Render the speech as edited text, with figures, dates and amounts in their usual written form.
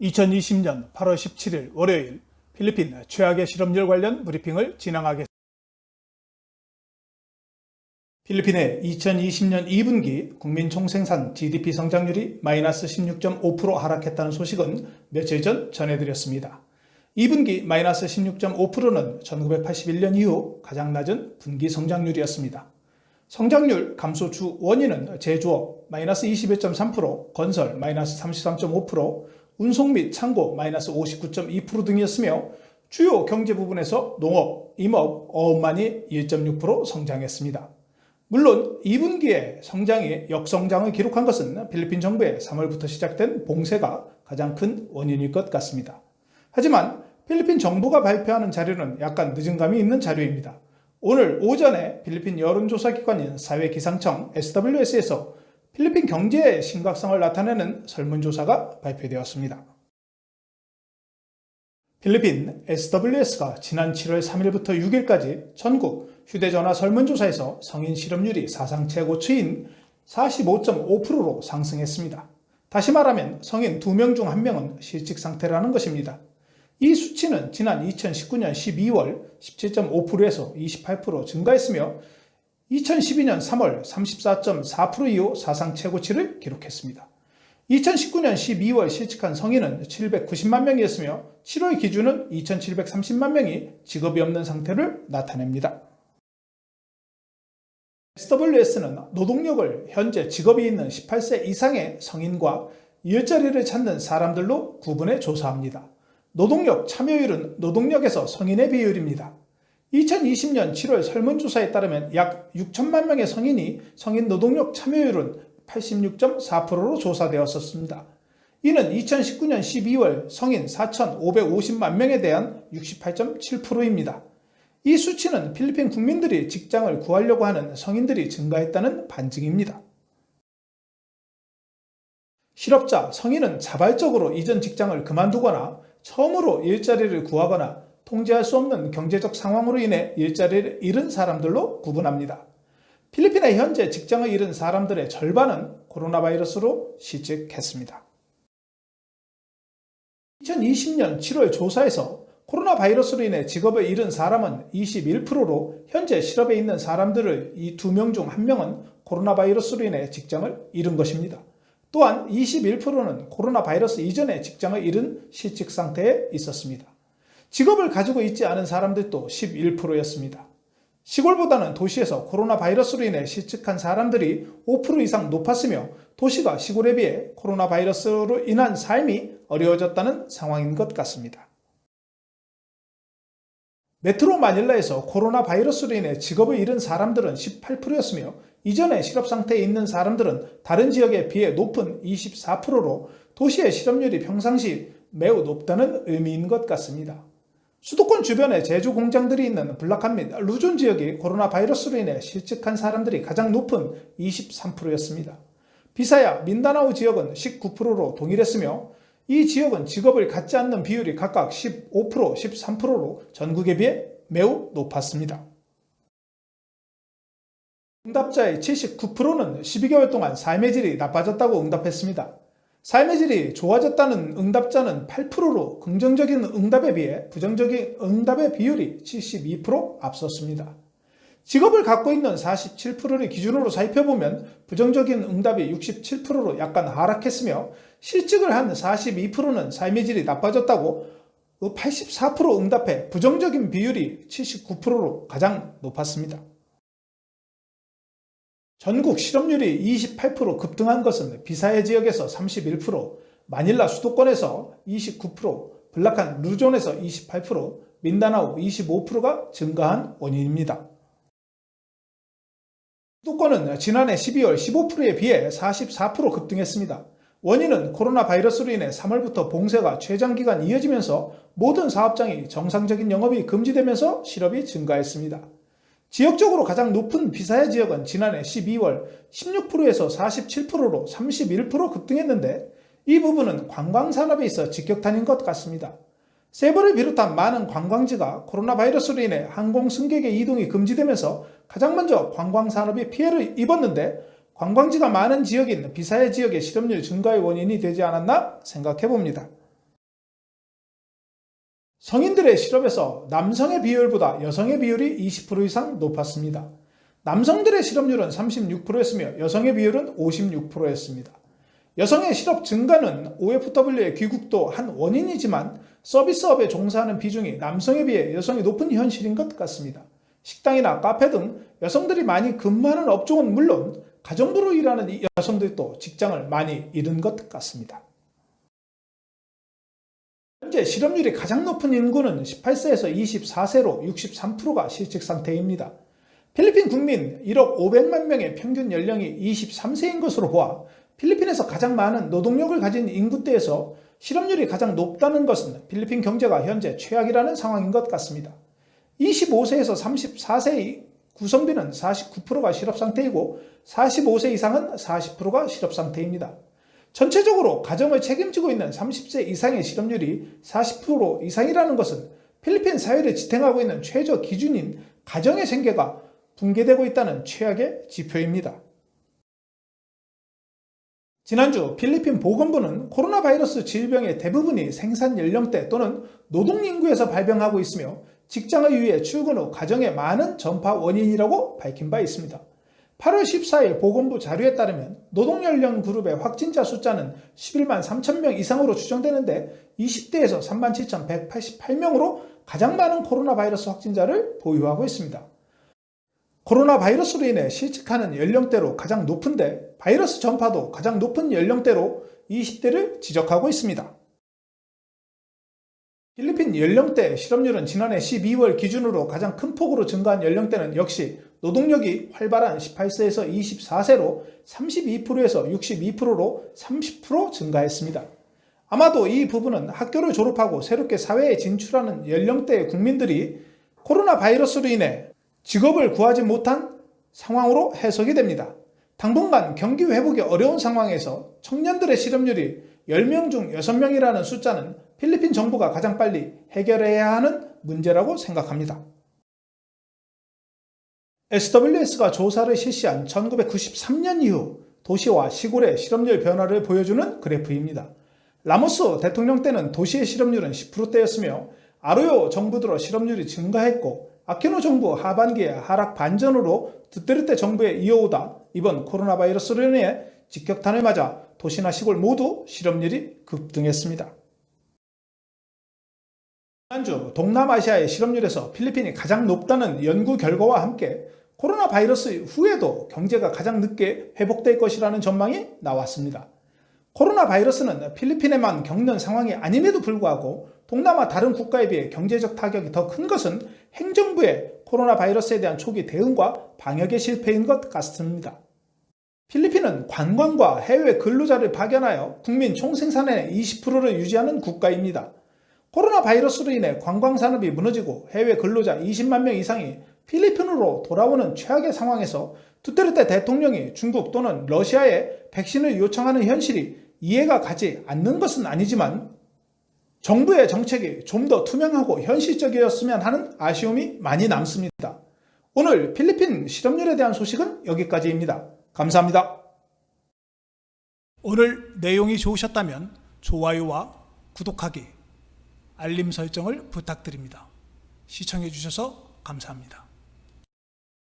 2020년 8월 17일 월요일 필리핀 최악의 실업률 관련 브리핑을 진행하겠습니다. 필리핀의 2020년 2분기 국민 총생산 GDP 성장률이 마이너스 16.5% 하락했다는 소식은 며칠 전 전해드렸습니다. 2분기 마이너스 16.5%는 1981년 이후 가장 낮은 분기 성장률이었습니다. 성장률 감소 주 원인은 제조업 마이너스 21.3%, 건설 마이너스 33.5%, 운송 및 창고 마이너스 59.2% 등이었으며 주요 경제 부분에서 농업, 임업, 어업만이 1.6% 성장했습니다. 물론 2분기에 성장이 역성장을 기록한 것은 필리핀 정부의 3월부터 시작된 봉쇄가 가장 큰 원인일 것 같습니다. 하지만 필리핀 정부가 발표하는 자료는 약간 늦은 감이 있는 자료입니다. 오늘 오전에 필리핀 여론조사기관인 사회기상청 SWS에서 필리핀 경제의 심각성을 나타내는 설문조사가 발표되었습니다. 필리핀 SWS가 지난 7월 3일부터 6일까지 전국 휴대전화 설문조사에서 성인 실업률이 사상 최고치인 45.5%로 상승했습니다. 다시 말하면 성인 2명 중 1명은 실직 상태라는 것입니다. 이 수치는 지난 2019년 12월 17.5%에서 28% 증가했으며 2012년 3월 34.4% 이후 사상 최고치를 기록했습니다. 2019년 12월 실직한 성인은 790만 명이었으며 7월 기준은 2730만 명이 직업이 없는 상태를 나타냅니다. SWS는 노동력을 현재 직업이 있는 18세 이상의 성인과 일자리를 찾는 사람들로 구분해 조사합니다. 노동력 참여율은 노동력에서 성인의 비율입니다. 2020년 7월 설문조사에 따르면 약 6천만 명의 성인이 성인 노동력 참여율은 86.4%로 조사되었습니다. 이는 2019년 12월 성인 4,550만 명에 대한 68.7%입니다. 이 수치는 필리핀 국민들이 직장을 구하려고 하는 성인들이 증가했다는 반증입니다. 실업자, 성인은 자발적으로 이전 직장을 그만두거나 처음으로 일자리를 구하거나 통제할 수 없는 경제적 상황으로 인해 일자리를 잃은 사람들로 구분합니다. 필리핀의 현재 직장을 잃은 사람들의 절반은 코로나 바이러스로 실직했습니다. 2020년 7월 조사에서 코로나 바이러스로 인해 직업을 잃은 사람은 21%로 현재 실업에 있는 사람들을 이 2명 중 1명은 코로나 바이러스로 인해 직장을 잃은 것입니다. 또한 21%는 코로나 바이러스 이전에 직장을 잃은 실직 상태에 있었습니다. 직업을 가지고 있지 않은 사람들도 11%였습니다. 시골보다는 도시에서 코로나 바이러스로 인해 실직한 사람들이 5% 이상 높았으며 도시가 시골에 비해 코로나 바이러스로 인한 삶이 어려워졌다는 상황인 것 같습니다. 메트로 마닐라에서 코로나 바이러스로 인해 직업을 잃은 사람들은 18%였으며 이전에 실업 상태에 있는 사람들은 다른 지역에 비해 높은 24%로 도시의 실업률이 평상시 매우 높다는 의미인 것 같습니다. 수도권 주변에 제조 공장들이 있는 블라칸 및 루존 지역이 코로나 바이러스로 인해 실직한 사람들이 가장 높은 23%였습니다. 비사야, 민다나오 지역은 19%로 동일했으며 이 지역은 직업을 갖지 않는 비율이 각각 15%, 13%로 전국에 비해 매우 높았습니다. 응답자의 79%는 12개월 동안 삶의 질이 나빠졌다고 응답했습니다. 삶의 질이 좋아졌다는 응답자는 8%로 긍정적인 응답에 비해 부정적인 응답의 비율이 72% 앞섰습니다. 직업을 갖고 있는 47%를 기준으로 살펴보면 부정적인 응답이 67%로 약간 하락했으며 실직을 한 42%는 삶의 질이 나빠졌다고 84% 응답해 부정적인 비율이 79%로 가장 높았습니다. 전국 실업률이 28% 급등한 것은 비사해 지역에서 31%, 마닐라 수도권에서 29%, 블라칸 루존에서 28%, 민다나오 25%가 증가한 원인입니다. 수도권은 지난해 12월 15%에 비해 44% 급등했습니다. 원인은 코로나 바이러스로 인해 3월부터 봉쇄가 최장기간 이어지면서 모든 사업장이 정상적인 영업이 금지되면서 실업이 증가했습니다. 지역적으로 가장 높은 비사해 지역은 지난해 12월 16%에서 47%로 31% 급등했는데 이 부분은 관광산업에 있어 직격탄인 것 같습니다. 세부를 비롯한 많은 관광지가 코로나 바이러스로 인해 항공 승객의 이동이 금지되면서 가장 먼저 관광산업이 피해를 입었는데 관광지가 많은 지역인 비사해 지역의 실업률 증가의 원인이 되지 않았나 생각해 봅니다. 성인들의 실업에서 남성의 비율보다 여성의 비율이 20% 이상 높았습니다. 남성들의 실업률은 36%였으며 여성의 비율은 56%였습니다. 여성의 실업 증가는 OFW의 귀국도 한 원인이지만 서비스업에 종사하는 비중이 남성에 비해 여성이 높은 현실인 것 같습니다. 식당이나 카페 등 여성들이 많이 근무하는 업종은 물론 가정부로 일하는 이 여성들도 직장을 많이 잃은 것 같습니다. 현재 실업률이 가장 높은 인구는 18세에서 24세로 63%가 실직 상태입니다. 필리핀 국민 1억 500만 명의 평균 연령이 23세인 것으로 보아 필리핀에서 가장 많은 노동력을 가진 인구대에서 실업률이 가장 높다는 것은 필리핀 경제가 현재 최악이라는 상황인 것 같습니다. 25세에서 34세의 구성비는 49%가 실업 상태이고 45세 이상은 40%가 실업 상태입니다. 전체적으로 가정을 책임지고 있는 30세 이상의 실업률이 40% 이상이라는 것은 필리핀 사회를 지탱하고 있는 최저 기준인 가정의 생계가 붕괴되고 있다는 최악의 지표입니다. 지난주 필리핀 보건부는 코로나 바이러스 질병의 대부분이 생산 연령대 또는 노동 인구에서 발병하고 있으며 직장을 위해 출근 후 가정의 많은 전파 원인이라고 밝힌 바 있습니다. 8월 14일 보건부 자료에 따르면 노동연령 그룹의 확진자 숫자는 11만 3천 명 이상으로 추정되는데 20대에서 37,188명으로 가장 많은 코로나 바이러스 확진자를 보유하고 있습니다. 코로나 바이러스로 인해 실직하는 연령대로 가장 높은데 바이러스 전파도 가장 높은 연령대로 20대를 지적하고 있습니다. 필리핀 연령대 실업률은 지난해 12월 기준으로 가장 큰 폭으로 증가한 연령대는 역시 노동력이 활발한 18세에서 24세로 32%에서 62%로 30% 증가했습니다. 아마도 이 부분은 학교를 졸업하고 새롭게 사회에 진출하는 연령대의 국민들이 코로나 바이러스로 인해 직업을 구하지 못한 상황으로 해석이 됩니다. 당분간 경기 회복이 어려운 상황에서 청년들의 실업률이 10명 중 6명이라는 숫자는 필리핀 정부가 가장 빨리 해결해야 하는 문제라고 생각합니다. SWS가 조사를 실시한 1993년 이후 도시와 시골의 실업률 변화를 보여주는 그래프입니다. 라모스 대통령 때는 도시의 실업률은 10%대였으며 아루요 정부 들어 실업률이 증가했고 아퀴노 정부 하반기에 하락 반전으로 두테르테 정부에 이어오다 이번 코로나 바이러스로 인해 직격탄을 맞아 도시나 시골 모두 실업률이 급등했습니다. 지난주 동남아시아의 실업률에서 필리핀이 가장 높다는 연구 결과와 함께 코로나 바이러스 후에도 경제가 가장 늦게 회복될 것이라는 전망이 나왔습니다. 코로나 바이러스는 필리핀에만 겪는 상황이 아님에도 불구하고 동남아 다른 국가에 비해 경제적 타격이 더 큰 것은 행정부의 코로나 바이러스에 대한 초기 대응과 방역의 실패인 것 같습니다. 필리핀은 관광과 해외 근로자를 파견하여 국민 총생산의 20%를 유지하는 국가입니다. 코로나 바이러스로 인해 관광산업이 무너지고 해외 근로자 20만 명 이상이 필리핀으로 돌아오는 최악의 상황에서 두테르테 대통령이 중국 또는 러시아에 백신을 요청하는 현실이 이해가 가지 않는 것은 아니지만 정부의 정책이 좀 더 투명하고 현실적이었으면 하는 아쉬움이 많이 남습니다. 오늘 필리핀 실업률에 대한 소식은 여기까지입니다. 감사합니다. 오늘 내용이 좋으셨다면 좋아요와 구독하기, 알림 설정을 부탁드립니다. 시청해 주셔서 감사합니다.